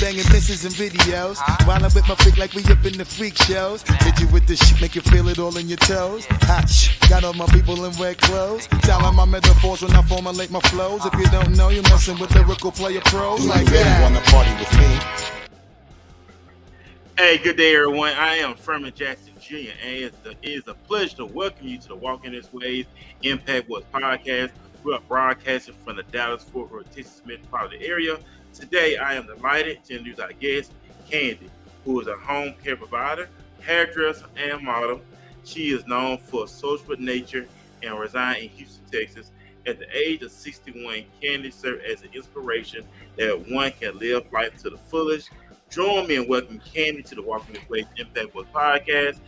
banging misses and videos. While I'm with my freak like we up in the freak shows. Hit you with this shit, make you feel it all in your toes. Hot shh, got all my people in red clothes. Styling my metaphors when I formulate my flows. If you don't know, you're messing with lyrical player pros like You really that. wanna party with me? Hey, good day, everyone. I am Furman Jackson Jr., and it is a pleasure to welcome you to the Walking This Way's Impact West podcast. We are broadcasting from the Dallas-Fort Worth, Texas metropolitan area. Today, I am delighted to introduce our guest, Candy, who is a home care provider, hairdresser, and model. She is known for social nature and resides in Houston, Texas. At the age of 61, Candy served as an inspiration that one can live life to the fullest. Join me in welcoming Candy to the Walking This Way Impact West podcast.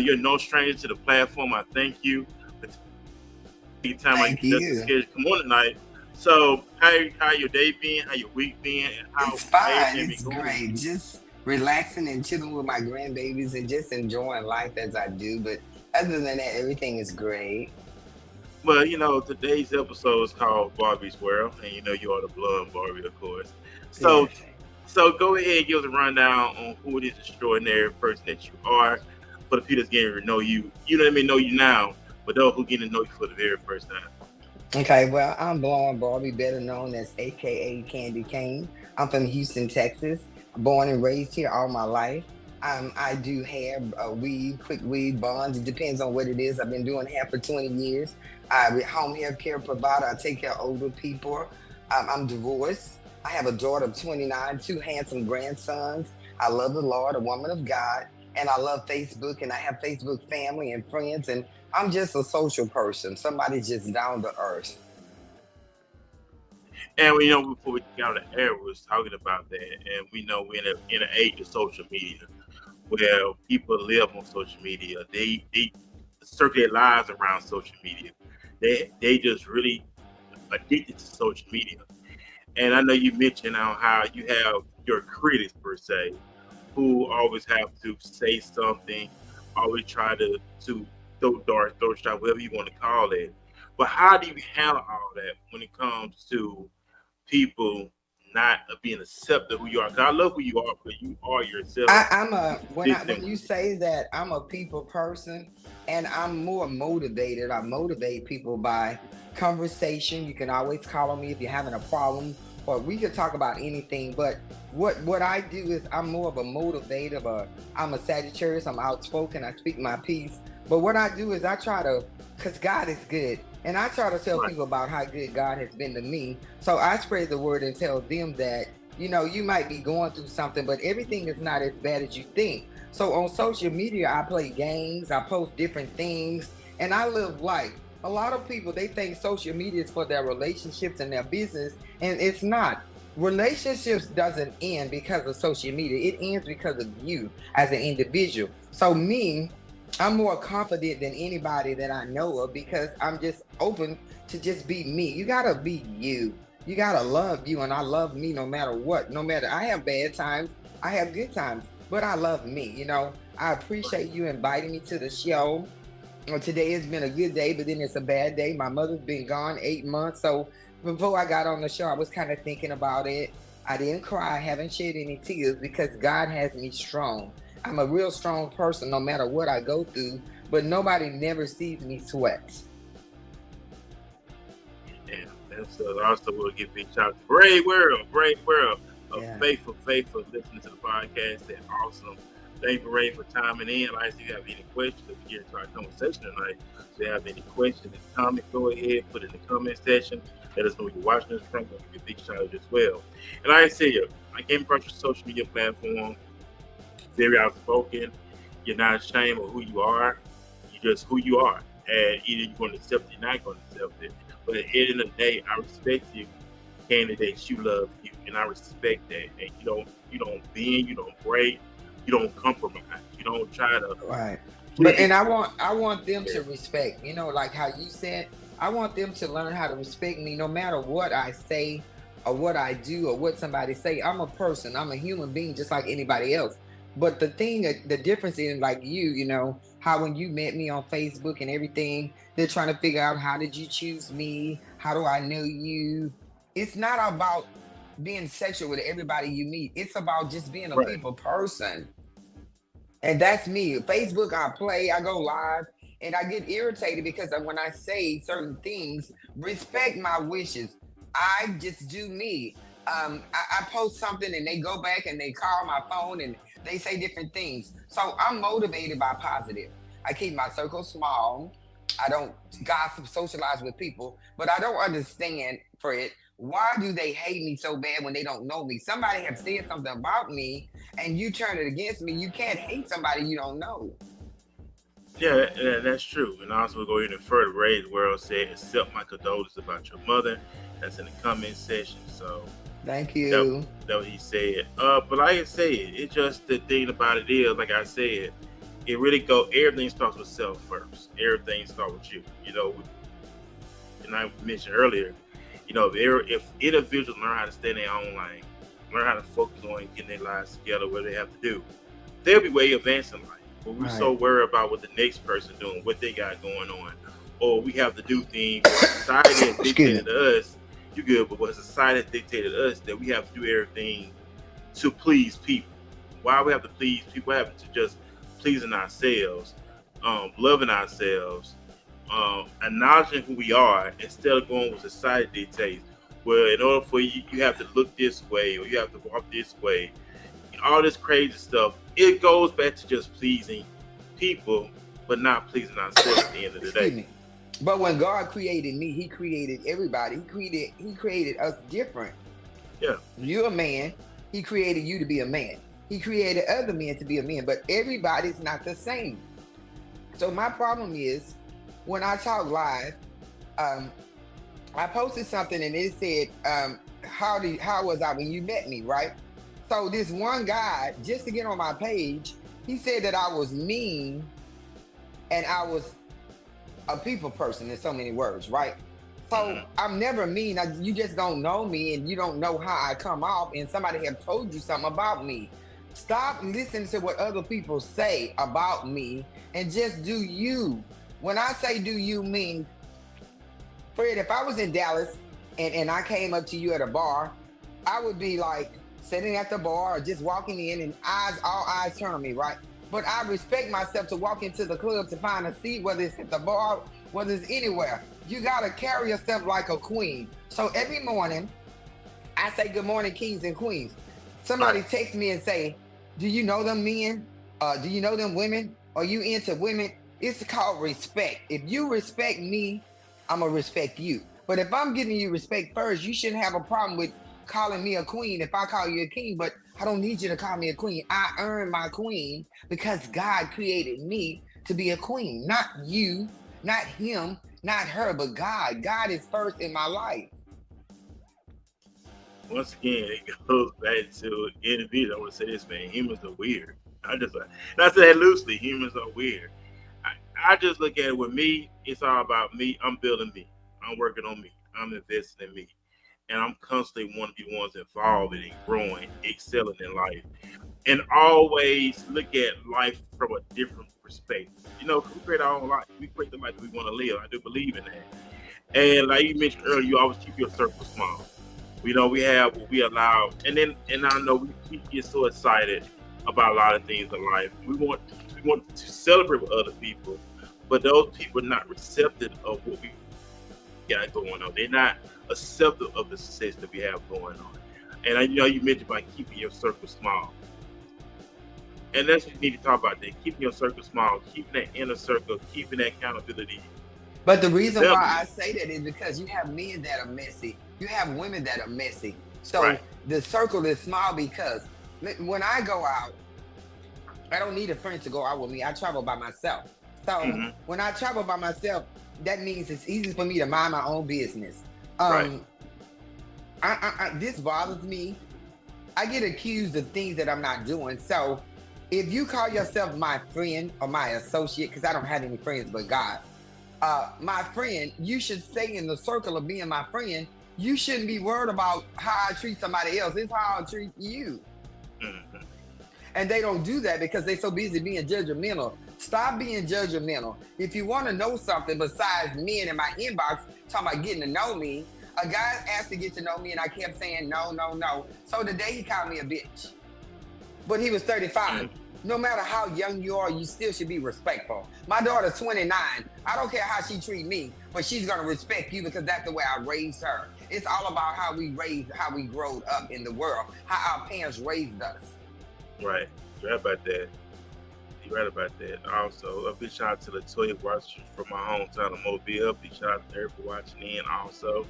You're no stranger to the platform. I thank you for taking time out of your schedule. Come on tonight. So, how your day been? How your week been? And how it's fine. It's great. Just relaxing and chilling with my grandbabies and just enjoying life as I do. But other than that, everything is great. Well, today's episode is called Barbie's World, and you are the blood Barbie, of course. So. Yes. So go ahead and give us a rundown on who this extraordinary person that you are. For the people that's getting to know you, know you now, but those who getting to know you for the very first time. Okay, well, I'm Blonde Barbie, better known as AKA Candy Cane. I'm from Houston, Texas. Born and raised here all my life. I do hair, weave, quick weave, bonds. It depends on what it is. I've been doing hair for 20 years. I'm a home hair care provider. I take care of older people. I'm divorced. I have a daughter of 29, 2 handsome grandsons. I love the Lord, a woman of God, and I love Facebook, and I have Facebook family and friends, and I'm just a social person, somebody just down to earth. And before we got on the air, we was talking about that, and we know we're in an age of social media, where people live on social media. They circle their lives around social media. They just really addicted to social media. And I know you mentioned how you have your critics, per se, who always have to say something, always try to throw darts, throw shots, whatever you want to call it. But how do you handle all that when it comes to people not being accepted who you are? Because I love who you are, but you are yourself. When you say that, I'm a people person, and I'm more motivated. I motivate people by conversation. You can always call on me if you're having a problem, or we could talk about anything. But what I do is I'm more of a motivator. I'm a Sagittarius. I'm outspoken. I speak my piece. But what I do is I try to, because God is good, and I try to tell people about how good God has been to me. So I spread the word and tell them that, you might be going through something, but everything is not as bad as you think. So on social media, I play games, I post different things, and I live life. A lot of people, they think social media is for their relationships and their business, and it's not. Relationships doesn't end because of social media. It ends because of you as an individual. So me, I'm more confident than anybody that I know of because I'm just open to just be me. You gotta be you. You gotta love you, and I love me no matter what. No matter, I have bad times, I have good times, but I love me. I appreciate you inviting me to the show. Today has been a good day, but then it's a bad day. My mother's been gone 8 months. So before I got on the show, I was kind of thinking about it. I didn't cry. I haven't shed any tears because God has me strong. I'm a real strong person no matter what I go through, but nobody never sees me sweat. Yeah, that's also we'll give big shout out to Brave World of faithful listening to the podcast. That's awesome. Thank you, Ray, for timing in. Like, if you have any questions, if you get into our conversation tonight, if you have any questions and comments, go ahead, put it in the comment section. Let us know you're watching this from. We'll give a big shout out as well. And like I said, I came across your social media platform, very outspoken. You're not ashamed of who you are. You're just who you are. And either you're going to accept it or you're not going to accept it. But at the end of the day, I respect you, candidates. You love you, and I respect that. And you don't bend, you don't break. You don't compromise. You don't try to. Right. But and I want them to respect. Like how you said, I want them to learn how to respect me, no matter what I say, or what I do, or what somebody say. I'm a person. I'm a human being, just like anybody else. But the difference is, like how when you met me on Facebook and everything, they're trying to figure out, how did you choose me? How do I know you? It's not about being sexual with everybody you meet. It's about just being a Right. people person. And that's me. Facebook, I play, I go live, and I get irritated because when I say certain things, respect my wishes. I just do me. I post something and they go back and they call my phone and they say different things. So I'm motivated by positive. I keep my circle small. I don't gossip, socialize with people, but I don't understand for it. Why do they hate me so bad when they don't know me? Somebody have said something about me and you turn it against me. You can't hate somebody you don't know. Yeah, that's true. And also, we'll go even further. Ray's World said, accept my condolences about your mother. That's in the comment section. So Thank that, you. that what he said. But like I said, it's just the thing about it is, like I said, it really everything starts with self first. Everything starts with you. And I mentioned earlier, if individuals learn how to stay in their own lane, learn how to focus on getting their lives together, what they have to do, they'll be way advanced in life. But we're so Right. worried about what the next person doing, what they got going on, or we have to do things what society has Excuse dictated me. to us. You good, but what society has dictated to us that we have to do everything to please people. Why we have to please people? What happened to just pleasing ourselves, loving ourselves, acknowledging who we are instead of going with society dictates. Well, in order for you, you have to look this way or you have to walk this way. All this crazy stuff. It goes back to just pleasing people, but not pleasing ourselves at the end of the Excuse day. me. But when God created me, He created everybody. He created us different. Yeah. You're a man. He created you to be a man. He created other men to be a man, but everybody's not the same. So my problem is when I talk live, um, I posted something and it said, how was I when you met me, right? So this one guy, just to get on my page, he said that I was mean and I was a people person in so many words, right? So Mhm. I'm never mean. You just don't know me and you don't know how I come off and somebody have told you something about me. Stop listening to what other people say about me and just do you. When I say do you mean, Fred, if I was in Dallas and I came up to you at a bar, I would be like sitting at the bar or just walking in and all eyes turn on me, right? But I respect myself to walk into the club to find a seat, whether it's at the bar, whether it's anywhere. You gotta carry yourself like a queen. So every morning, I say good morning, kings and queens. Right. Somebody text me and say, do you know them men? Do you know them women? Are you into women? It's called respect. If you respect me, I'm gonna respect you. But if I'm giving you respect first, you shouldn't have a problem with calling me a queen if I call you a king. But I don't need you to call me a queen. I earned my queen because God created me to be a queen, not you, not him, not her, but God. God is first in my life. Once again, it goes back to individuals. I want to say this, man. Humans are weird. I say that loosely. Humans are weird. I just look at it with me. It's all about me. I'm building me. I'm working on me. I'm investing in me, and I'm constantly want to be ones involved and growing, excelling in life, and always look at life from a different perspective. We create our own life. We create the life we want to live. I do believe in that. And like you mentioned earlier, you always keep your circle small. We have what we allow, and I know we get so excited about a lot of things in life. We want to celebrate with other people, but those people are not receptive of what we got going on. They're not accepting of the success that we have going on. And I know you mentioned about keeping your circle small, and that's what you need to talk about. That keeping your circle small, keeping that inner circle, keeping that accountability. But the reason why Family, I say that is because you have men that are messy. You have women that are messy. right? So the circle is small because when I go out, I don't need a friend to go out with me. I travel by myself. So Hmm. when I travel by myself, that means it's easy for me to mind my own business. Right. Um, this bothers me. I get accused of things that I'm not doing. So if you call yourself my friend or my associate, because I don't have any friends but God, my friend, you should stay in the circle of being my friend. You shouldn't be worried about how I treat somebody else. It's how I treat you. Hmm. And they don't do that because they're so busy being judgmental. Stop being judgmental. If you want to know something besides men in my inbox talking about getting to know me, A guy asked to get to know me, and I kept saying no, no, no. So today he called me a bitch. But he was 35. No matter how young you are, you still should be respectful. My daughter's 29. I don't care how she treat me, but she's gonna respect you because that's the way I raised her. It's all about how we growed up in the world, how our parents raised us. Right. You're right about that. You're right about that. Also, a big shout out to Latoya watching from my hometown of Mobile. Big shout out to her for watching in also.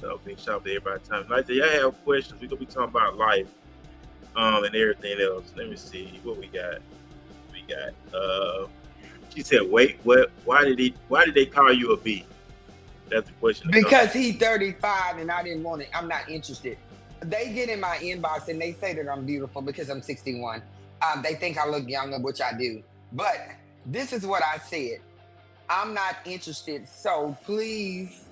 So big shout out to everybody. Like y'all have questions, we're gonna be talking about life. And everything else. Let me see what we got. She said, "Wait, what? Why did they call you a B?" That's the question. Because he's 35 and I didn't want it. I'm not interested. They get in my inbox and they say that I'm beautiful because I'm 61. They think I look younger, which I do. But this is what I said. I'm not interested. So please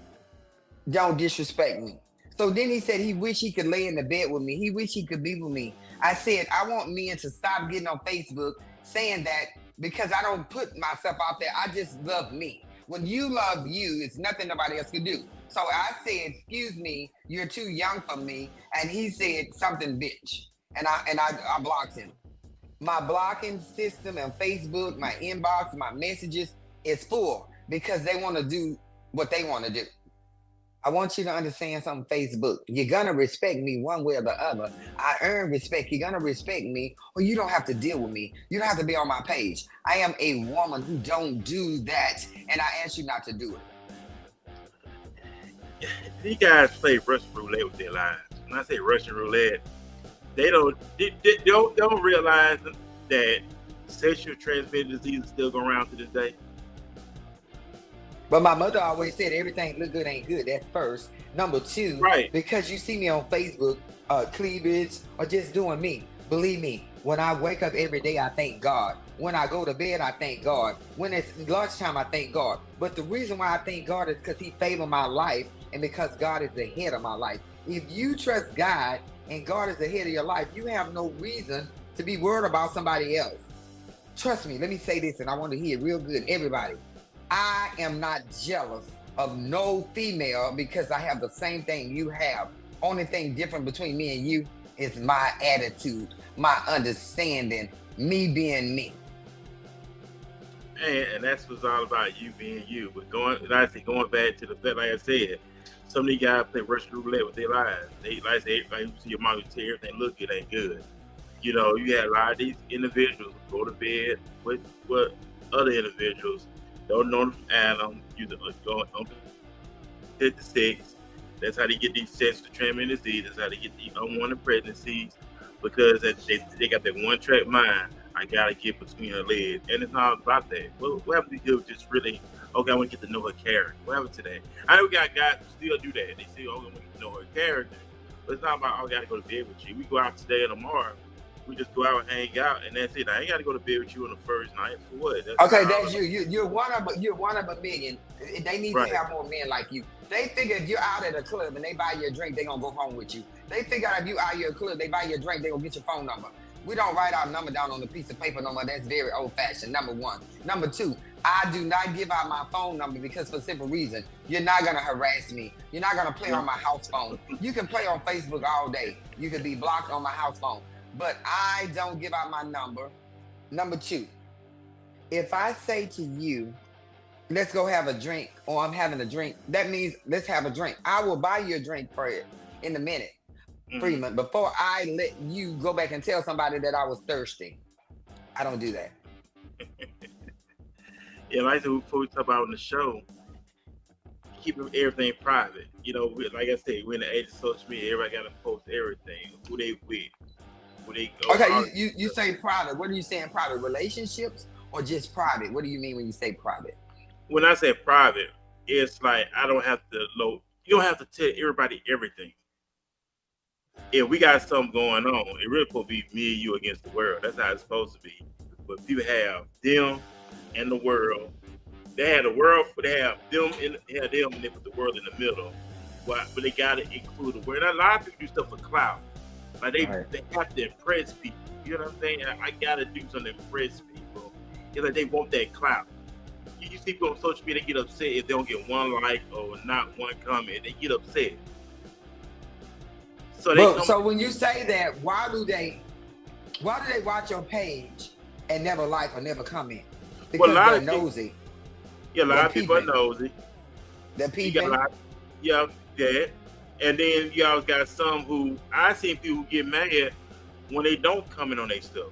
don't disrespect me. So then he said he wish he could lay in the bed with me. He wish he could be with me. I said, I want men to stop getting on Facebook saying that because I don't put myself out there. I just love me. When you love you, it's nothing nobody else can do. So I said, excuse me, you're too young for me. And he said something bitch. And I blocked him. My blocking system and Facebook, my inbox, my messages is full because they want to do what they want to do. I want you to understand something, Facebook. You're going to respect me one way or the other. I earn respect. You're going to respect me, or you don't have to deal with me. You don't have to be on my page. I am a woman who don't do that, and I ask you not to do it. These guys play Russian roulette with their lives. When I say Russian roulette, they don't realize that sexual transmitted disease is still going around to this day. But my mother always said everything look good ain't good. That's first. Number two, right? Because you see me on Facebook, cleavage, or just doing me. Believe me, when I wake up every day, I thank God. When I go to bed, I thank God. When it's lunchtime, I thank God. But the reason why I thank God is because He favored my life and because God is the head of my life. If you trust God and God is the head of your life, you have no reason to be worried about somebody else. Trust me, let me say this, and I want to hear it real good, everybody. I am not jealous of no female because I have the same thing you have. Only thing different between me and you is my attitude, my understanding, me being me. And that's what's all about, you being you. But going back to the fact, like I said, some of these guys play Russian roulette with their lives. They like say, everybody you see your mom, you say everything look good ain't good. You know, you had a lot of these individuals go to bed with other individuals. Don't know them from Adam, you go on 56. That's how they get these sexual transmitted diseases. That's how they get these unwanted pregnancies, because they got that one track mind. I gotta get between her legs, and it's not about that. What happened to you? Just really, okay, I want to get to know her character. What happened to that? I know we got guys who still do that. They say, oh, I want to get to know her character, but it's not about, oh, I gotta go to bed with you. We go out today and tomorrow. We just go out and hang out, and that's it. I ain't got to go to bed with you on the first night. For what? That's you. You're one of a million. They need to have more men like you. They figure if you're out at a club and they buy you a drink, they gonna go home with you. They figure out if you out at a club, they buy you a drink, they gonna get your phone number. We don't write our number down on a piece of paper no more. That's very old fashioned. Number one. Number two, I do not give out my phone number because for a simple reason, you're not gonna harass me. You're not gonna play on my house phone. You can play on Facebook all day. You can be blocked on my house phone. But I don't give out my number. Number two, if I say to you, let's go have a drink, or I'm having a drink, that means let's have a drink. I will buy you a drink for it in a minute, Freeman, before I let you go back and tell somebody that I was thirsty. I don't do that. Yeah, like before we talk about on the show, keep everything private. You know, like I said, we're in the age of social media. Everybody got to post everything, who they with. Okay, you say private. What are you saying, private? Relationships or just private? What do you mean when you say private? When I say private, it's like I don't have to you don't have to tell everybody everything. If we got something going on, it really supposed to be me and you against the world. That's how it's supposed to be. But people have them and the world. They have the world, but they have them and they put the world in the middle. But they gotta include the world. And a lot of people do stuff for clout. Like they have to impress people. You know what I'm saying? I gotta do something to impress people. It's like they want that clout. You see people on social media, they get upset if they don't get one like or not one comment. They get upset. So when you say that, why do they watch your page and never like or never comment? Because they're nosy. Yeah, a lot of people are nosy. They're peeping. That. And then you always got some who I seen people get mad when they don't comment on their stuff.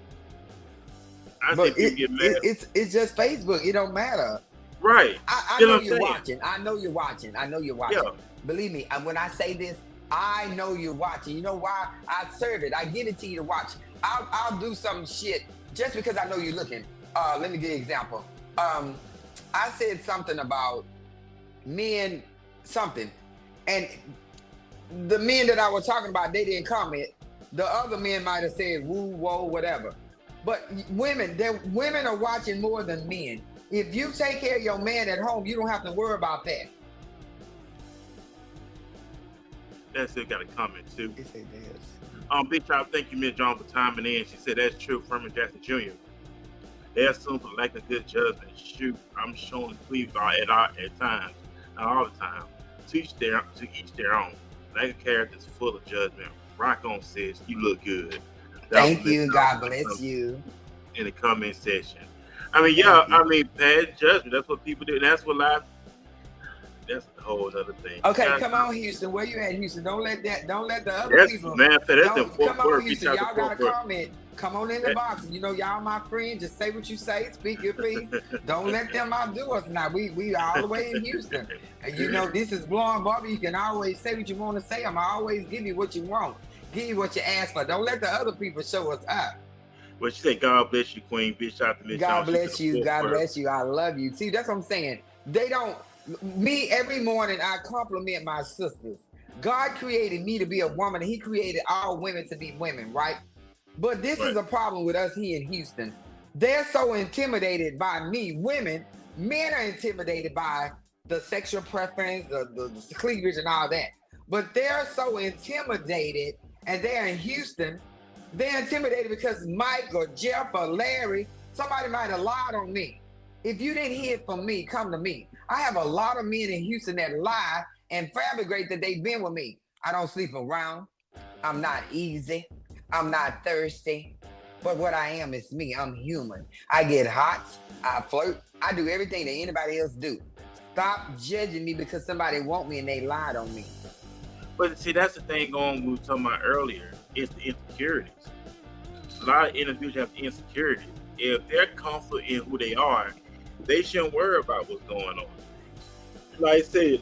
I see people get mad. It's just Facebook. It don't matter. Right. I know you're watching. I know you're watching. Yeah. Believe me, when I say this, I know you're watching. You know why? I serve it. I give it to you to watch. I'll do some shit just because I know you're looking. Let me give you an example. I said something about men, something, and the men that I was talking about, they didn't comment. The other men might have said woo, whoa, whatever. But women are watching more than men. If you take care of your man at home, you don't have to worry about that. That's still got a comment too. Yes, it is. Big shout, thank you, Miss John, for timing in. She said that's true. Furman Jackson Jr. They assume for lack of good judgment. Shoot, I'm showing please at times, not all the time. To each their own. Lack of character is full of judgment. Rock on, sis. You look good. Thank you. God bless you. In the comment section. I mean, bad judgment. That's what people do. And that's what that's a whole other thing. Okay, come on, Houston. Where you at, Houston? Don't let the other people. Man, that's the fourth come on, word. Houston. Y'all got to comment. Come on in the box. You know, y'all my friends. Just say what you say. Speak your piece. Don't let them outdo us now. We all the way in Houston. And you know, this is Blowing Barbie. You can always say what you want to say. I'm always give you what you want. Give you what you ask for. Don't let the other people show us up. Well, she said, God bless you, Queen. Bitch out the Miss God bless you. God bless you. I love you. See, that's what I'm saying. They don't. Me, every morning, I compliment my sisters. God created me to be a woman, and He created all women to be women, right? But this is a problem with us here in Houston. They're so intimidated by me. Men are intimidated by the sexual preference, the cleavage, and all that. But they're so intimidated, and they're in Houston. They're intimidated because Mike or Jeff or Larry, somebody might have lied on me. If you didn't hear it from me, come to me. I have a lot of men in Houston that lie and fabricate that they've been with me. I don't sleep around. I'm not easy. I'm not thirsty. But what I am is me. I'm human. I get hot. I flirt. I do everything that anybody else do. Stop judging me because somebody want me and they lied on me. But see, that's the thing we were talking about earlier. It's the insecurities. A lot of individuals have insecurities. If they're comfortable in who they are, they shouldn't worry about what's going on. Like I said,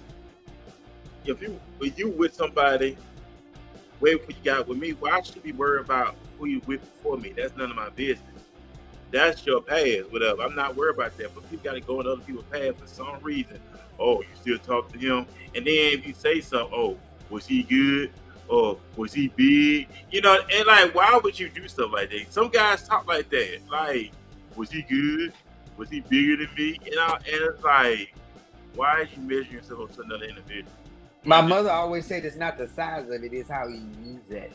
if you with somebody, wait what you got with me, why should you be worried about who you with before me? That's none of my business. That's your past, whatever. I'm not worried about that. But people got to go in other people's past for some reason. Oh, you still talk to him? And then if you say something, oh, was he good? Or was he big? You know, and like, why would you do stuff like that? Some guys talk like that. Like, was he good? Was he bigger than me? And it's like, why is you measuring yourself up to another individual? My mother always said it's not the size of it, it's how you use it.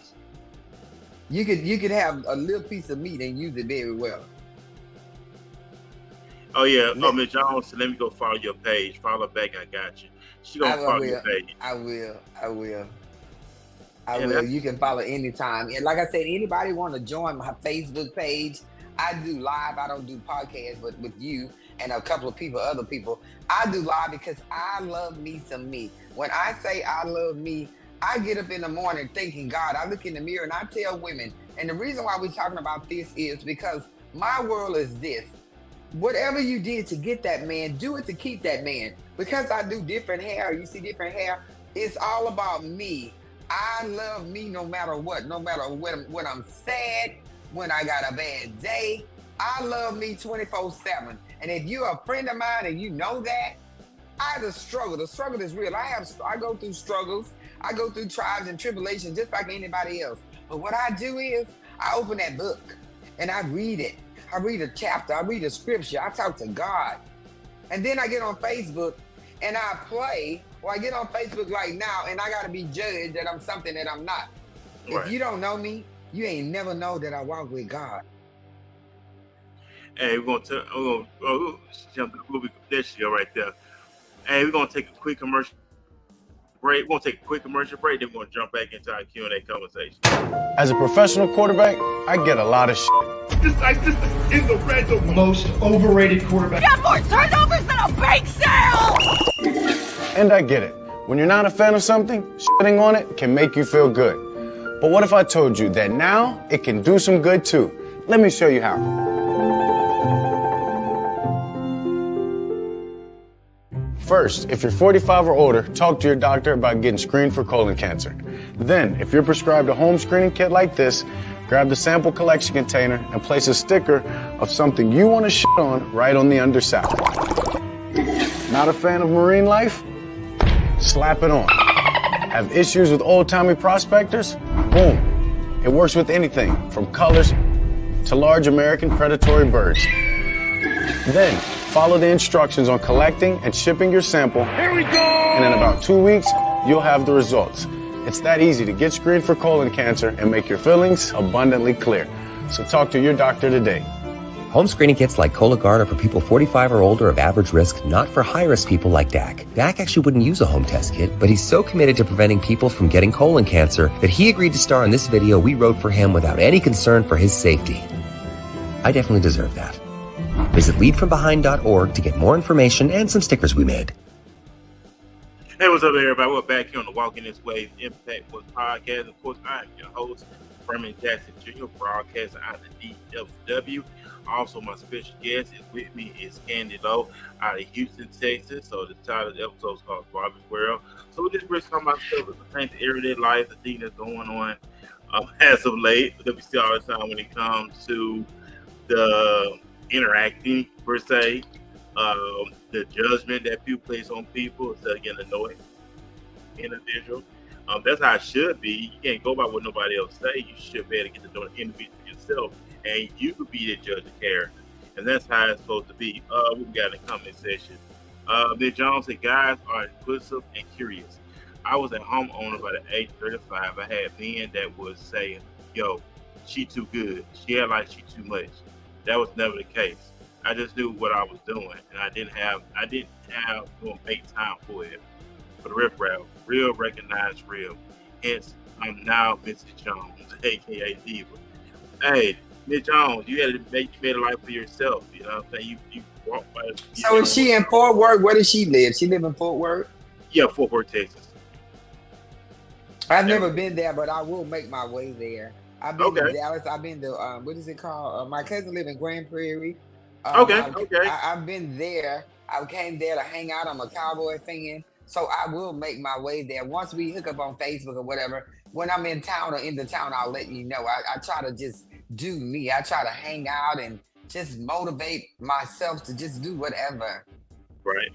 You could have a little piece of meat and use it very well. Oh yeah. Miss Jones, let me go follow your page. Follow back, I got you. She gonna follow your page. I will. You can follow anytime. And like I said, anybody want to join my Facebook page, I do live. I don't do podcasts, but with you and a couple of people, other people, I do live because I love me some me. When I say I love me, I get up in the morning thanking God. I look in the mirror and I tell women, and the reason why we're talking about this is because my world is this. Whatever you did to get that man, do it to keep that man. Because I do different hair, you see different hair, it's all about me. I love me no matter what, no matter when I'm sad, when I got a bad day. I love me 24/7. And if you're a friend of mine and you know that, I have a struggle. The struggle is real. I go through struggles. I go through trials and tribulations just like anybody else. But what I do is I open that book and I read it. I read a chapter. I read a scripture. I talk to God. And then I get on Facebook and I play. Or I get on Facebook like now and I got to be judged that I'm something that I'm not. Right. If you don't know me, you ain't never know that I walk with God. Hey, jump to the movie. There she go right there. Hey, we're gonna take a quick commercial break. We're gonna take a quick commercial break. Then we're gonna jump back into our Q&A conversation. As a professional quarterback, I get a lot of shit. This in the red zone. Most overrated quarterback. Got more turnovers than a bake sale! And I get it. When you're not a fan of something, shitting on it can make you feel good. But what if I told you that now it can do some good too? Let me show you how. First, if you're 45 or older, talk to your doctor about getting screened for colon cancer. Then, if you're prescribed a home screening kit like this, grab the sample collection container and place a sticker of something you want to shit on right on the underside. Not a fan of marine life? Slap it on. Have issues with old-timey prospectors? Boom. It works with anything from colors to large American predatory birds. Then, follow the instructions on collecting and shipping your sample. Here we go! And in about 2 weeks, you'll have the results. It's that easy to get screened for colon cancer and make your feelings abundantly clear. So talk to your doctor today. Home screening kits like Cologuard are for people 45 or older of average risk, not for high-risk people like Dak. Dak actually wouldn't use a home test kit, but he's so committed to preventing people from getting colon cancer that he agreed to star in this video we wrote for him without any concern for his safety. I definitely deserve that. Visit leadfrombehind.org to get more information and some stickers we made. Hey, what's up, everybody? We're back here on the Walking This Way Impact What's podcast. Of course, I'm your host, Furman Jackson Jr., broadcaster out of DFW. Also, my special guest is with me is Candy Lowe out of Houston, Texas. So the title of the episode is called Barbie's World. So we're just really talking about stuff that pertains to everyday life, the thing that's going on as of late, that we see all the time when it comes to the interacting, per se, the judgment that people place on people instead of getting annoyed individual. That's how it should be. You can't go by what nobody else say. You should be able to get to know the individual yourself, and you could be the judge of character. And that's how it's supposed to be. We got in the comment section. Ms. Jones said, guys are inquisitive and curious. I was a homeowner by the age of 35. I had men that was saying, yo, she too good. She had like she too much. That was never the case. I just knew what I was doing, and I didn't have to make time for it. For the riffraff, real recognized real. Hence, I'm now Mrs. Jones, aka Diva. Hey, Miss Jones, you made a life for yourself. You know what I'm saying? You walk by. So is she in Fort Worth? Where does she live? She live in Fort Worth? Yeah, Fort Worth, Texas. I've never been there, but I will make my way there. I've been to Dallas. I've been to what is it called? My cousin live in Grand Prairie. I've been there. I came there to hang out. I'm a Cowboy fan, so I will make my way there. Once we hook up on Facebook or whatever, when I'm in town or in the town, I'll let you know. I try to just do me. I try to hang out and just motivate myself to just do whatever. Right.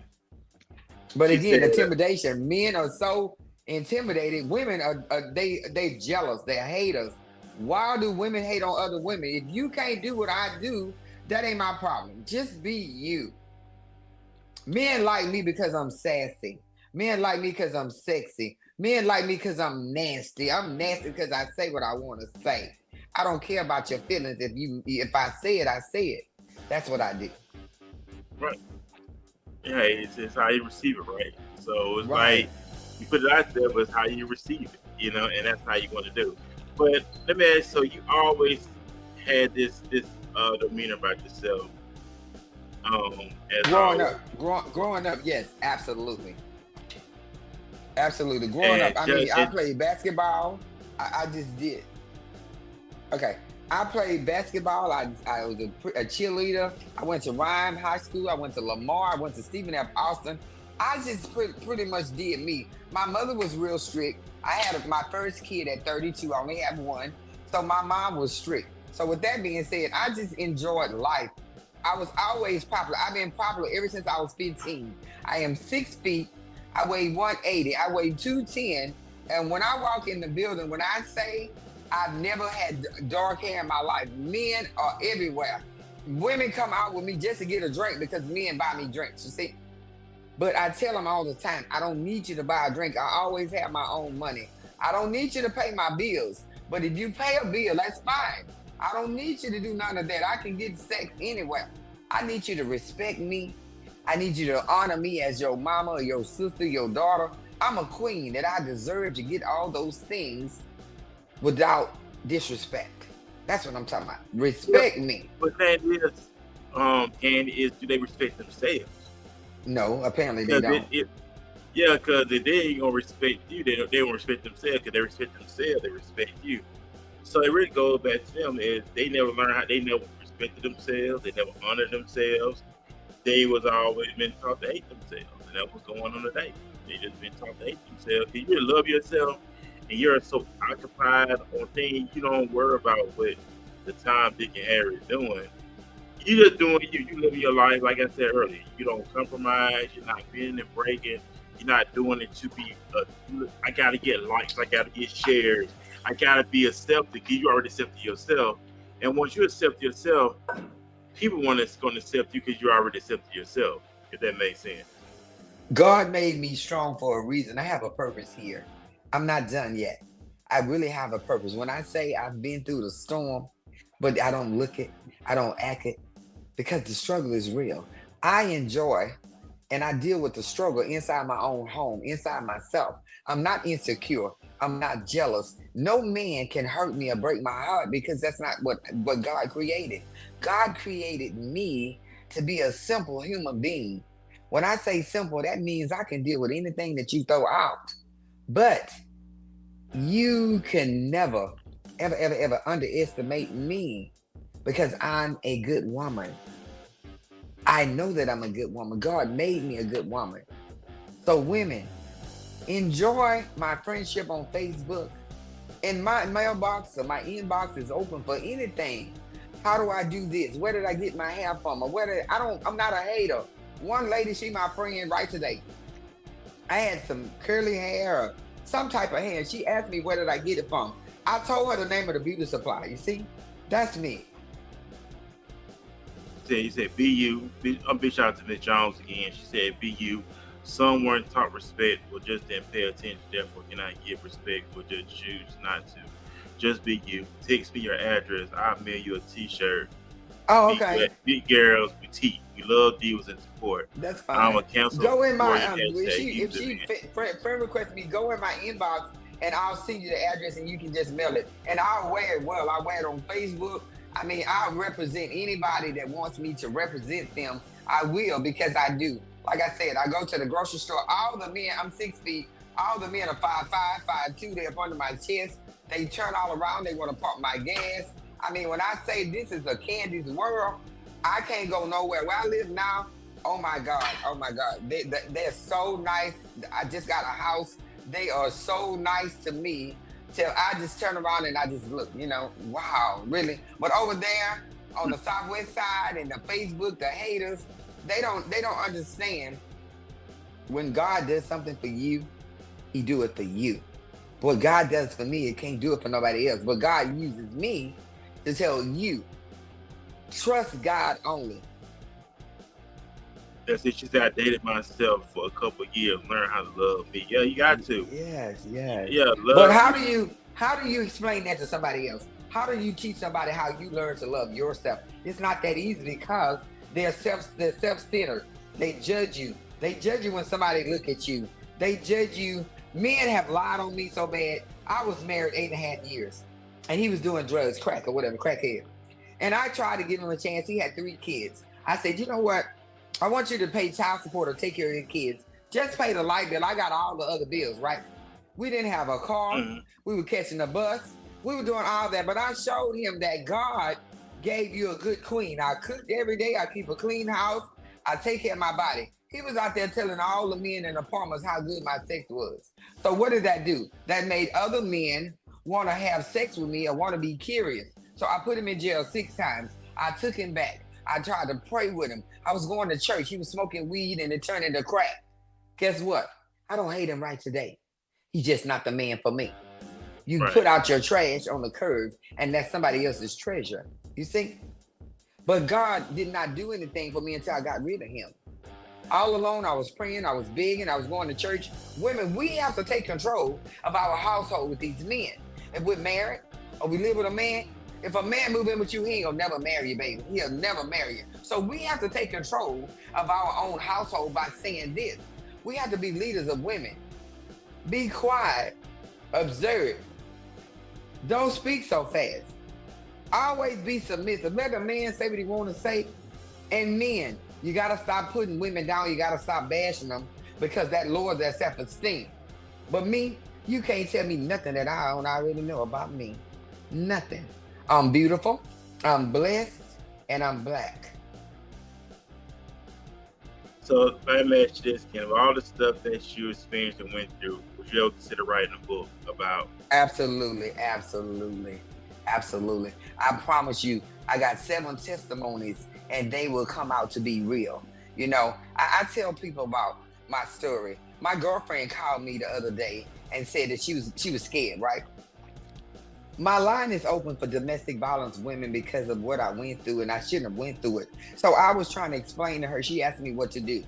But again, intimidation. Men are so intimidated. Women are they jealous. They're haters. Why do women hate on other women? If you can't do what I do, that ain't my problem. Just be you. Men like me because I'm sassy. Men like me because I'm sexy. Men like me because I'm nasty. I'm nasty because I say what I want to say. I don't care about your feelings. If I say it, I say it. That's what I do. Right. Yeah, it's how you receive it, right? So it's like you put it out there, but it's how you receive it, you know, and that's how you're going to do. But let me ask, so you always had this demeanor about yourself. Growing up, yes, absolutely. Absolutely. Growing up, I played basketball. I just did. Okay. I played basketball. I was a cheerleader. I went to Rhyme High School. I went to Lamar. I went to Stephen F. Austin. I just pretty much did me. My mother was real strict. I had my first kid at 32. I only had one. So my mom was strict. So with that being said, I just enjoyed life. I was always popular. I've been popular ever since I was 15. I am 6 feet. I weigh 180. I weigh 210. And when I walk in the building, when I say I've never had dark hair in my life, men are everywhere. Women come out with me just to get a drink because men buy me drinks, you see? But I tell them all the time, I don't need you to buy a drink. I always have my own money. I don't need you to pay my bills. But if you pay a bill, that's fine. I don't need you to do none of that. I can get sex anywhere. I need you to respect me. I need you to honor me as your mama or your sister, your daughter. I'm a queen that I deserve to get all those things without disrespect. That's what I'm talking about. Respect me. But that is, Candy, is do they respect themselves? No, apparently they don't. Yeah, because if they ain't gonna respect you, they don't respect themselves. Because they respect themselves, they respect you. So it really goes back to them is they never learned how they never respected themselves, they never honored themselves. They was always been taught to hate themselves, and that's what's going on today. They just been taught to hate themselves. If you really love yourself and you're so occupied on things, you don't worry about what the Tom, Dick, and Harry is doing. You just doing you living your life, like I said earlier. You don't compromise, you're not bending and breaking, you're not doing it to be I gotta get likes, I gotta get shares, I gotta be accepted because you already accepted yourself. And once you accept yourself, people going to accept you because you already accepted yourself, if that makes sense. God made me strong for a reason. I have a purpose here. I'm not done yet. I really have a purpose. When I say I've been through the storm, but I don't look it, I don't act it, because the struggle is real. I enjoy and I deal with the struggle inside my own home, inside myself. I'm not insecure. I'm not jealous. No man can hurt me or break my heart because that's not what God created. God created me to be a simple human being. When I say simple, that means I can deal with anything that you throw out. But you can never, ever underestimate me because I'm a good woman. I know that I'm a good woman. God made me a good woman. So women, enjoy my friendship on Facebook. And my mailbox or my inbox is open for anything. How do I do this? Where did I get my hair from? Or I'm not a hater. One lady, she my friend right today. I had some curly hair or some type of hair. She asked me where did I get it from. I told her the name of the beauty supply. You see? That's me. You said be you. Big shout out to Miss Jones again. She said be you. Some weren't taught respect or just didn't pay attention, therefore cannot give respect or just choose not to. Just be you. Text me your address. I'll mail you a t-shirt. Oh, okay. Big girls boutique. We love deals and support. That's fine. I'm a counselor. Go in my if she friend request me, go in my inbox and I'll send you the address and you can just mail it. And I'll wear it well. I wear it on Facebook. I mean, I'll represent anybody that wants me to represent them. I will because I do. Like I said, I go to the grocery store. All the men, I'm 6 feet. All the men are 5'5", 5'2". They're up under my chest. They turn all around. They want to pump my gas. I mean, when I say this is a Candy's world, I can't go nowhere. Where I live now, oh my God. They're so nice. I just got a house. They are so nice to me till I just turn around and I just look, wow, really? But over there on the Southwest side and the Facebook, the haters, they don't understand when God does something for you, he do it for you. What God does for me, it can't do it for nobody else. But God uses me to tell you, trust God only. That's it. She said, I dated myself for a couple of years, learn how to love me. Yeah, you got to. Yes. Yeah, love. But how do you explain that to somebody else? How do you teach somebody how you learn to love yourself? It's not that easy because they're self-centered. They judge you. They judge you when somebody look at you. They judge you. Men have lied on me so bad. I was married 8.5 years. And he was doing drugs, crack or whatever, crackhead. And I tried to give him a chance. He had 3 kids. I said, you know what? I want you to pay child support or take care of your kids. Just pay the light bill. I got all the other bills, right? We didn't have a car. Mm-hmm. We were catching a bus. We were doing all that. But I showed him that God gave you a good queen. I cook every day. I keep a clean house. I take care of my body. He was out there telling all the men in the apartments how good my sex was. So what did that do? That made other men want to have sex with me or want to be curious. So I put him in jail 6 times. I took him back. I tried to pray with him. I was going to church. He was smoking weed and it turned into crack. Guess what? I don't hate him right today. He's just not the man for me. You right. Put out your trash on the curb and that's somebody else's treasure. You see? But God did not do anything for me until I got rid of him. All alone, I was praying, I was begging, I was going to church. Women, we have to take control of our household with these men. If we're married or we live with a man, If a man move in with you, he ain't gonna never marry you, baby. He'll never marry you. So we have to take control of our own household by saying this. We have to be leaders of women. Be quiet, observe. Don't speak so fast. Always be submissive. Let a man say what he want to say. And men, you got to stop putting women down. You got to stop bashing them because that lowers their self-esteem. But me, you can't tell me nothing that I don't already know about me. Nothing. I'm beautiful, I'm blessed, and I'm black. So let me ask you this, Ken. Of all the stuff that you experienced and went through, would you ever consider writing a book about? Absolutely, absolutely, absolutely. I promise you, I got 7 testimonies and they will come out to be real. You know, I tell people about my story. My girlfriend called me the other day and said that she was scared, right? My line is open for domestic violence women because of what I went through, and I shouldn't have went through it. So I was trying to explain to her. She asked me what to do.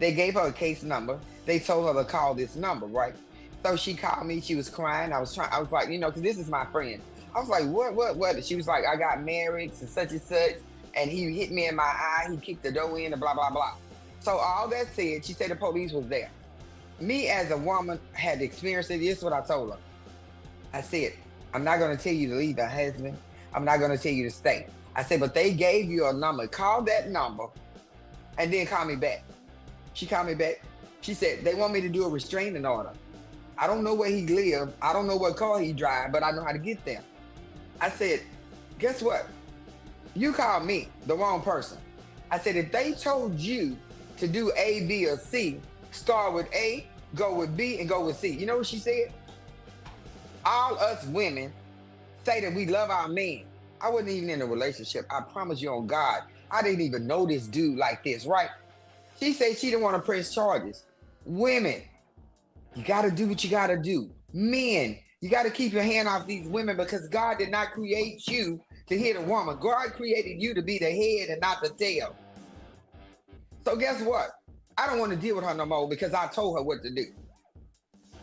They gave her a case number. They told her to call this number, right? So she called me. She was crying. I was like, you know, because this is my friend. I was like, what? She was like, I got married to such and such, and he hit me in my eye. He kicked the door in and blah, blah, blah. So all that said, she said the police was there. Me as a woman had experienced it. This is what I told her. I said, I'm not going to tell you to leave your husband. I'm not going to tell you to stay. I said, but they gave you a number. Call that number and then call me back. She called me back. She said, they want me to do a restraining order. I don't know where he lives. I don't know what car he drives, but I know how to get there. I said, guess what? You called me, the wrong person. I said, if they told you to do A, B, or C, start with A, go with B, and go with C. You know what she said? All us women say that we love our men. I wasn't even in a relationship. I promise you on God, I didn't even know this dude like this, right? She said she didn't want to press charges. Women, you got to do what you got to do. Men, you got to keep your hand off these women because God did not create you to hit a woman. God created you to be the head and not the tail. So guess what? I don't want to deal with her no more because I told her what to do.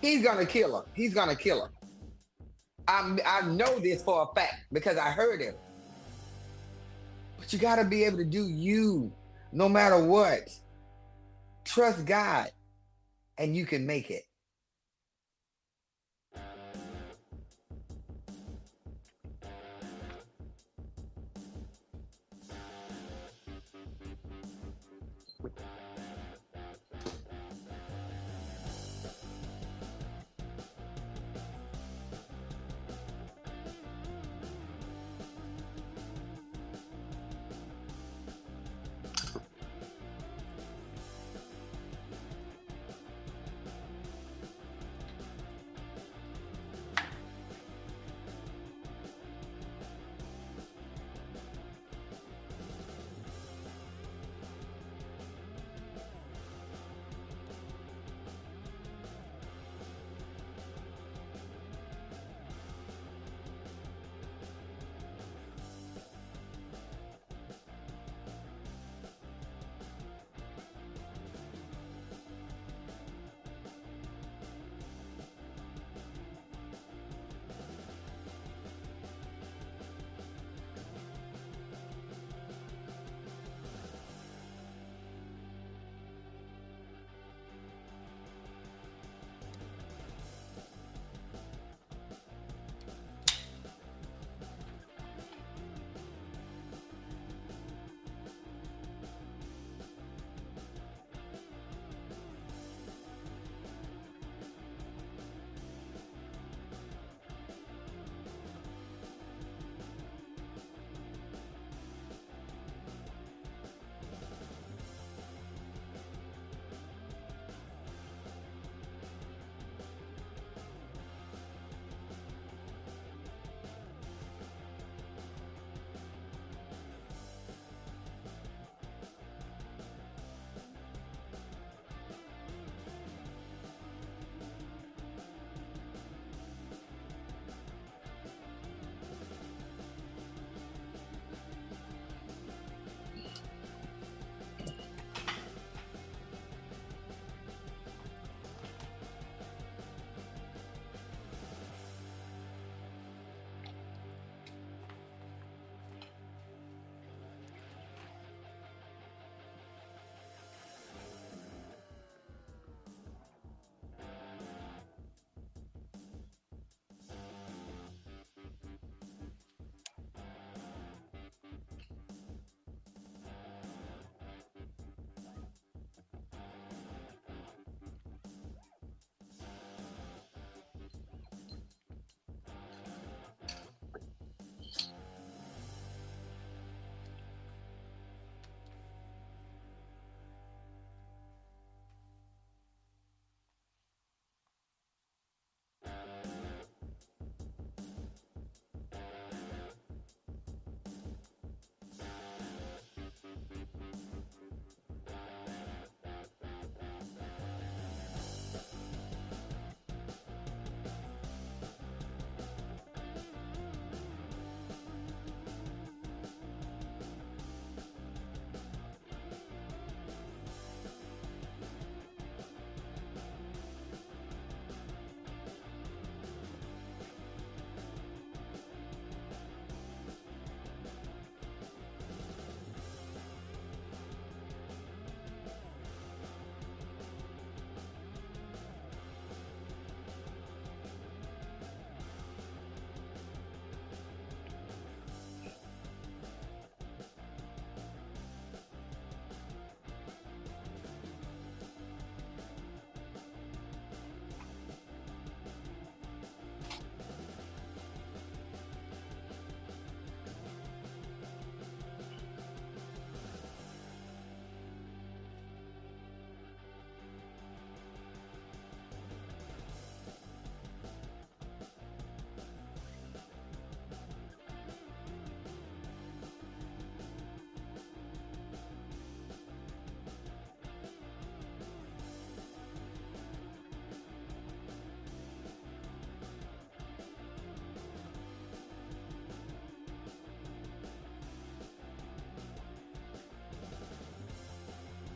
He's going to kill her. He's going to kill her. I know this for a fact because I heard him. But you got to be able to do you no matter what. Trust God and you can make it.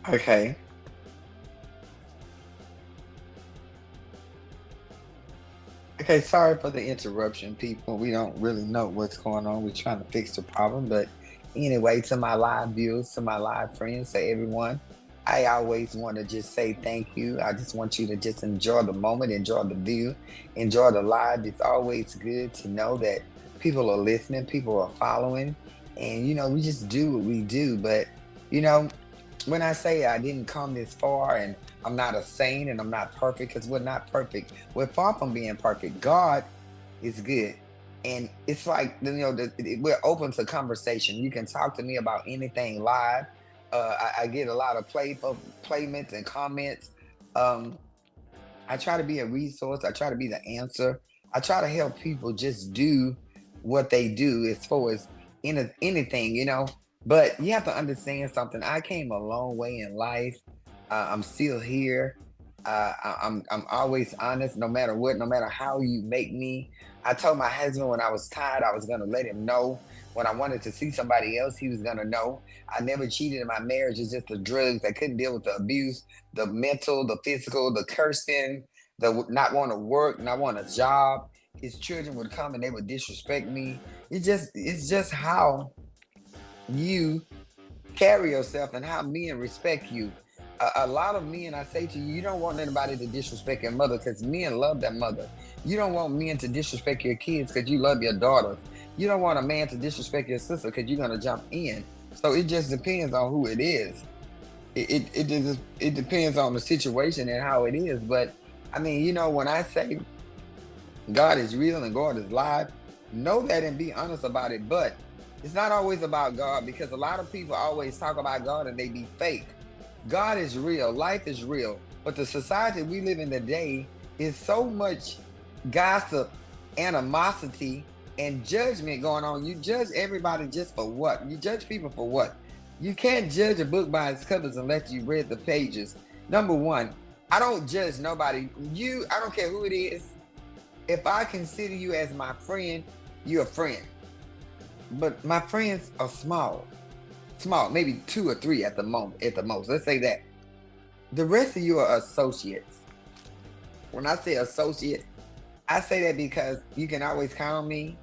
Okay. Okay, sorry for the interruption, people. We don't really know what's going on. We're trying to fix the problem. But anyway, to my live viewers, to my live friends, to everyone, I always want to just say thank you. I just want you to just enjoy the moment, enjoy the view, enjoy the live. It's always good to know that people are listening, people are following, and we just do what we do. But you know, when I say I didn't come this far and I'm not a saint and I'm not perfect, because we're not perfect. We're far from being perfect. God is good. And it's like, we're open to conversation. You can talk to me about anything live. I get a lot of playmates and comments. Um, I try to be a resource. I try to be the answer. I try to help people just do what they do as far as anything. But you have to understand something. I came a long way in life. I'm still here. I'm always honest, no matter what, no matter how you make me. I told my husband when I was tired, I was gonna let him know. When I wanted to see somebody else, he was gonna know. I never cheated in my marriage. It's just the drugs. I couldn't deal with the abuse, the mental, the physical, the cursing, the not want to work, not want a job. His children would come and they would disrespect me. It's just how you carry yourself and how men respect you. A lot of men, I say to you, you don't want anybody to disrespect your mother because men love their mother. You don't want men to disrespect your kids because you love your daughters. You don't want a man to disrespect your sister because you're gonna jump in. So it just depends on who it is. It depends on the situation and how it is. But I mean, when I say God is real and God is live, know that and be honest about it. But it's not always about God, because a lot of people always talk about God and they be fake. God is real. Life is real. But the society we live in today is so much gossip, animosity, and judgment going on. You judge everybody just for what? You judge people for what? You can't judge a book by its covers unless you read the pages. Number one, I don't judge nobody. I don't care who it is. If I consider you as my friend, you're a friend. But my friends are small, maybe 2 or 3 at the most. Let's say that. The rest of you are associates. When I say associate, I say that because you can always count on me.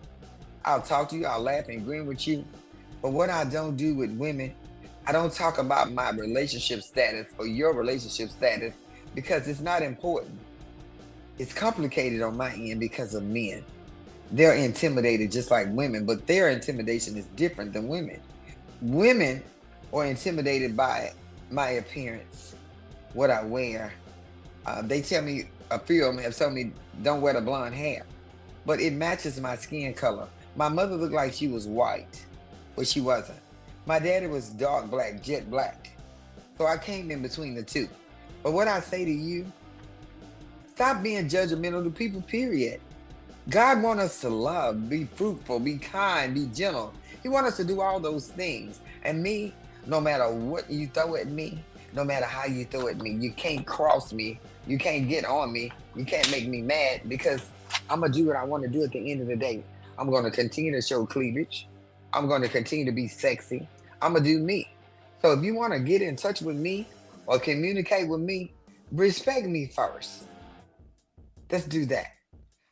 I'll talk to you, I'll laugh and grin with you. But what I don't do with women, I don't talk about my relationship status or your relationship status, because it's not important. It's complicated on my end because of men. They're intimidated just like women, but their intimidation is different than women. Women are intimidated by my appearance, what I wear. They tell me, a few of them have told me, don't wear the blonde hair, but it matches my skin color. My mother looked like she was white, but she wasn't. My daddy was dark black, jet black. So I came in between the two. But what I say to you, stop being judgmental to people, period. God wants us to love, be fruitful, be kind, be gentle. He wants us to do all those things. And me, no matter what you throw at me, no matter how you throw at me, you can't cross me. You can't get on me. You can't make me mad, because I'm going to do what I want to do at the end of the day. I'm going to continue to show cleavage. I'm going to continue to be sexy. I'm going to do me. So if you want to get in touch with me or communicate with me, respect me first. Let's do that.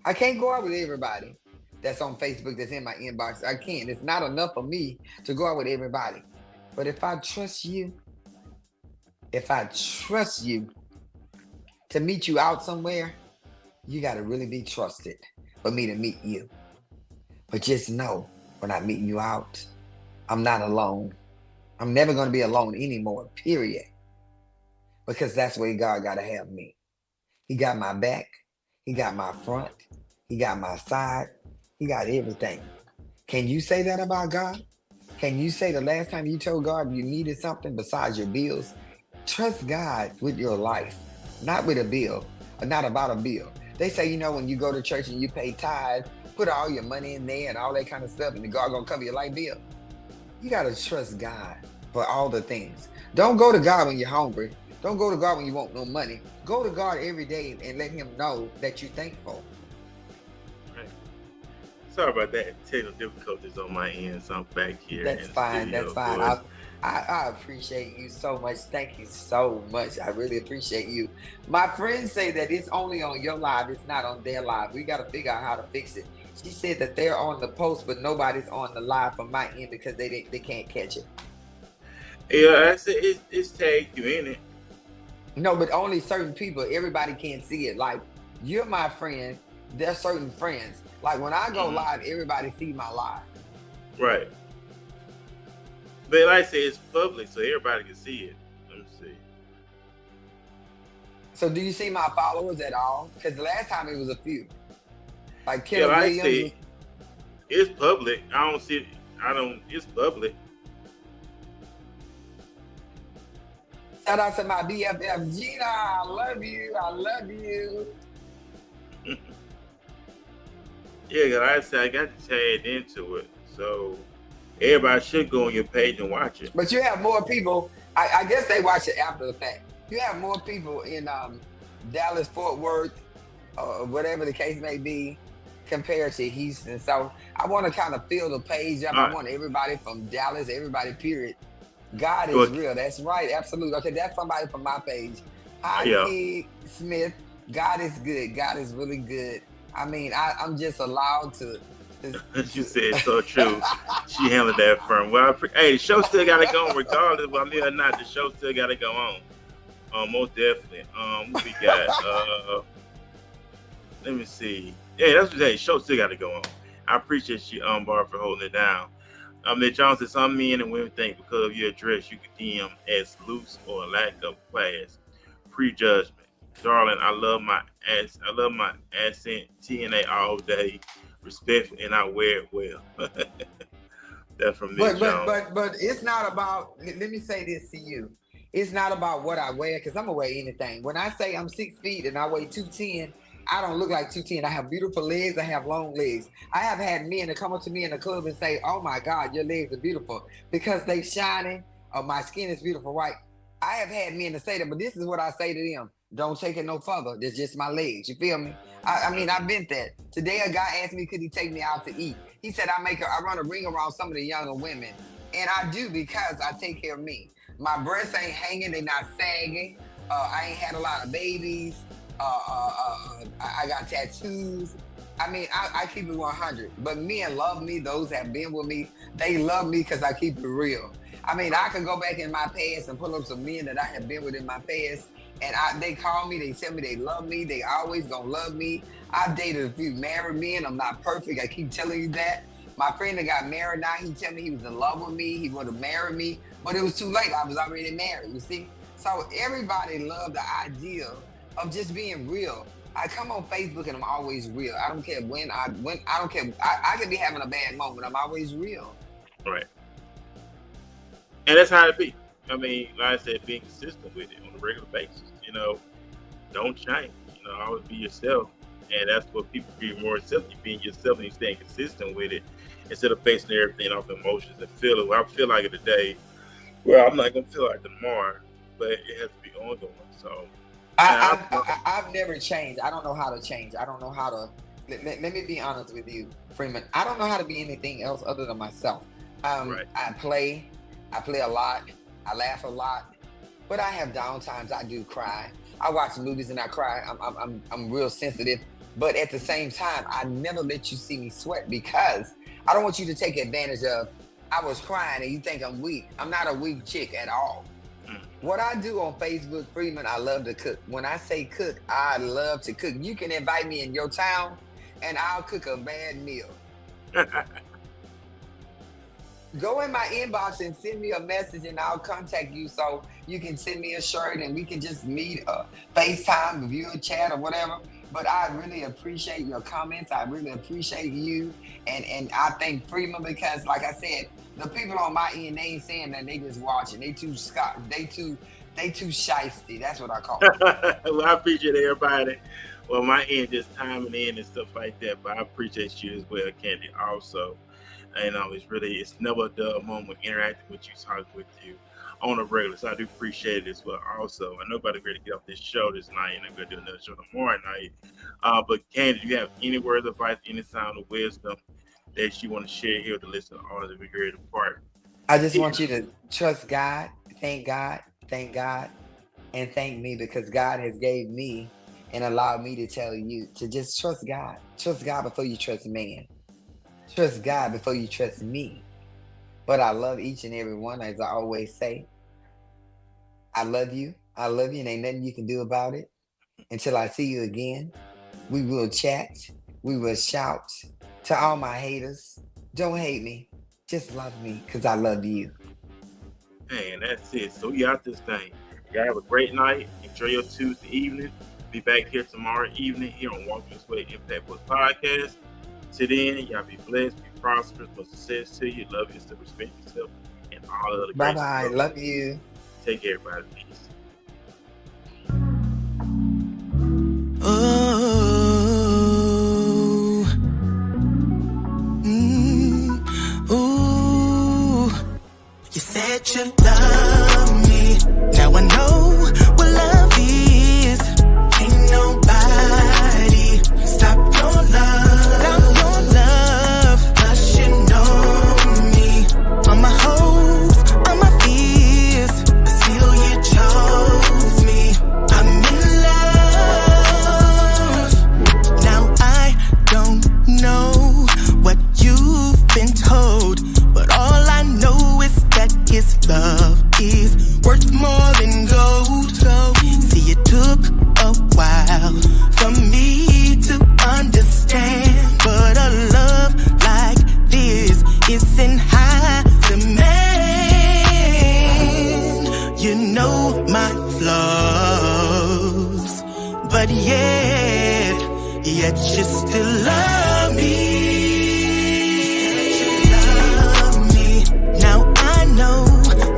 I can't go out with everybody that's on Facebook, that's in my inbox. I can't. It's not enough for me to go out with everybody. But if I trust you to meet you out somewhere, you got to really be trusted for me to meet you. But just know, when I meet you out, I'm not alone. I'm never going to be alone anymore, period. Because that's where God got to have me. He got my back. He got my front. He got my side. He got everything. Can you say that about God? Can you say the last time you told God you needed something besides your bills? Trust God with your life, not with a bill, or not about a bill. They say, when you go to church and you pay tithes, put all your money in there and all that kind of stuff, and God gonna cover your light bill. You gotta trust God for all the things. Don't go to God when you're hungry. Don't go to God when you want no money. Go to God every day and let him know that you're thankful. Right. Sorry about that. Technical difficulties on my end, so I'm back here. That's fine. That's fine. I appreciate you so much. Thank you so much. I really appreciate you. My friends say that it's only on your live, it's not on their live. We got to figure out how to fix it. She said that they're on the post, but nobody's on the live from my end because they can't catch it. Yeah, I said it's tagged you in it. No, but only certain people. Everybody can't see it. Like, you're my friend. There's certain friends. Like, when I go live, everybody see my live. Right. But like I say, it's public, so everybody can see it. Let me see. So do you see my followers at all? Because the last time it was a few. Like Yeah, Killer like I Williams. say, it's public. I don't see it. It's public. Shout out to my BFF Gina. I love you. I love you. Yeah, because like I said, I got you tagged into it. So everybody should go on your page and watch it. But you have more people. I guess they watch it after the fact. You have more people in Dallas, Fort Worth, or whatever the case may be, compared to Houston. So I want to kind of fill the page up. I want everybody from Dallas, everybody, period. God is real. That's right. Absolutely. Okay, that's somebody from my page. Hi, Kid Smith. God is good. God is really good. I mean, I'm just allowed to. She said so true. She handled that firm. Well, hey, the show still got to go on regardless of whether or not. The show still got to go on. Most definitely. What we got? Let me see. Yeah, that's what the show still got to go on. I appreciate you, Barb, for holding it down. Miss Jones said some men and women think because of your dress you can deem them as loose or lack of class, prejudgment. Darling, I love my accent, TNA all day, respectful, and I wear it well. That's from Miss Jones. But it's not about. Let me say this to you. It's not about what I wear, because I'm gonna wear anything. When I say I'm 6 feet and I weigh 210, I don't look like 210. I have beautiful legs. I have long legs. I have had men that come up to me in the club and say, "Oh my God, your legs are beautiful," because they shining or my skin is beautiful, right? I have had men to say that, but this is what I say to them: don't take it no further. That's just my legs. You feel me? I mean, I've been that. Today, a guy asked me, could he take me out to eat? He said, I run a ring around some of the younger women, and I do because I take care of me. My breasts ain't hanging. They're not sagging. I ain't had a lot of babies. I got tattoos. I mean, I keep it 100. But men love me. Those that have been with me, they love me because I keep it real. I mean, I can go back in my past and pull up some men that I have been with in my past, and they call me. They tell me they love me. They always gonna love me. I've dated a few married men. I'm not perfect. I keep telling you that. My friend that got married now, he tell me he was in love with me. He would have married me, but it was too late. I was already married, you see? So everybody loved the idea of just being real. I come on Facebook and I'm always real. I don't care when I don't care. I could be having a bad moment. I'm always real. Right. And that's how it be. I mean, like I said, being consistent with it on a regular basis. Don't change. Always be yourself. And that's what people be more accepting. You being yourself and you staying consistent with it instead of basing everything off emotions and feeling. Well, I feel like it today. Well, I'm not gonna feel like tomorrow, but it has to be ongoing. So I've never changed. I don't know how to change. I don't know how to. Let me be honest with you, Freeman. I don't know how to be anything else other than myself. Right. I play a lot. I laugh a lot, but I have down times. I do cry. I watch movies and I cry. I'm real sensitive, but at the same time, I never let you see me sweat because I don't want you to take advantage of. I was crying and you think I'm weak. I'm not a weak chick at all. What I do on Facebook, Freeman, I love to cook. When I say cook, I love to cook. You can invite me in your town and I'll cook a bad meal. Go in my inbox and send me a message and I'll contact you so you can send me a shirt and we can just meet, FaceTime, view a chat or whatever. But I really appreciate your comments. I really appreciate you. And I thank Freeman because, like I said, the people on my end, they ain't saying that, they just watching. They too shiesty. That's what I call it. Well, I appreciate everybody. Well, my end just timing in and stuff like that. But I appreciate you as well, Candy, also. And it's never a dull moment interacting with you, talking with you on a regular. So I do appreciate it as well. Also, I know about ready to get off this show this night, and I'm going to do another show tomorrow night. But Candy, do you have any words of advice, any sound of wisdom that you want to share here with the listener or the regretted part I just want you to trust God, thank God, and thank me because God has gave me and allowed me to tell you to just trust God. Trust God before you trust man. Trust God before you trust me. But I love each and every one, as I always say. I love you, and ain't nothing you can do about it. Until I see you again, we will chat, we will shout. To all my haters, don't hate me, just love me, because I love you. Hey, and that's it. So we out this thing. Y'all have a great night. Enjoy your Tuesday evening. Be back here tomorrow evening here on Walking This Way Impact Book Podcast. Till then, y'all be blessed, be prosperous, much success to you. Love yourself, respect yourself, and all the other great Bye-bye. stuff. Love you. Take care, everybody. Peace. You said you love me. Now I know what love is. Ain't nobody stop your love. Cause you know me. All my hopes, all my fears, but still you chose me. I'm in love. Now I don't know what you've been told, but all I know is that his love is worth more than gold. See, it took a while for me to understand, but a love like this isn't high demand. You know my flaws, but yet you still love me. Know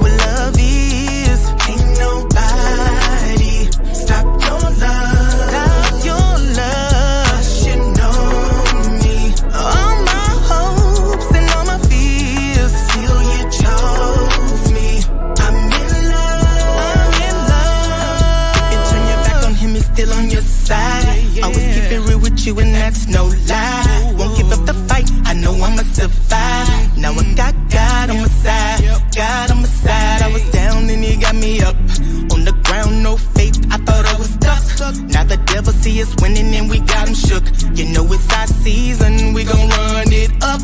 what love is. Ain't nobody stop your love. Cause you know me. All my hopes and all my fears, still you chose me. I'm in love. You turn your back on him, he's still on your side. Always keep it real with you and that's no lie. Won't give up the fight, I know I'ma survive. Now I got God on my side. God on my side, I was down and he got me up. On the ground, no faith, I thought I was stuck. Now the devil see us winning and we got him shook. You know it's our season, we gon' run it up.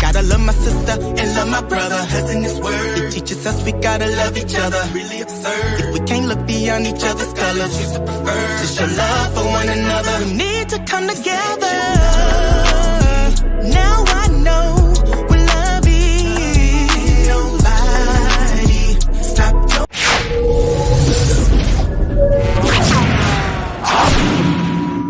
Gotta love my sister and love my brother. Cause in this world, it teaches us we gotta love each other. Really absurd, if we can't look beyond each other's colors, choose to prefer to show love for one another. We need to come together.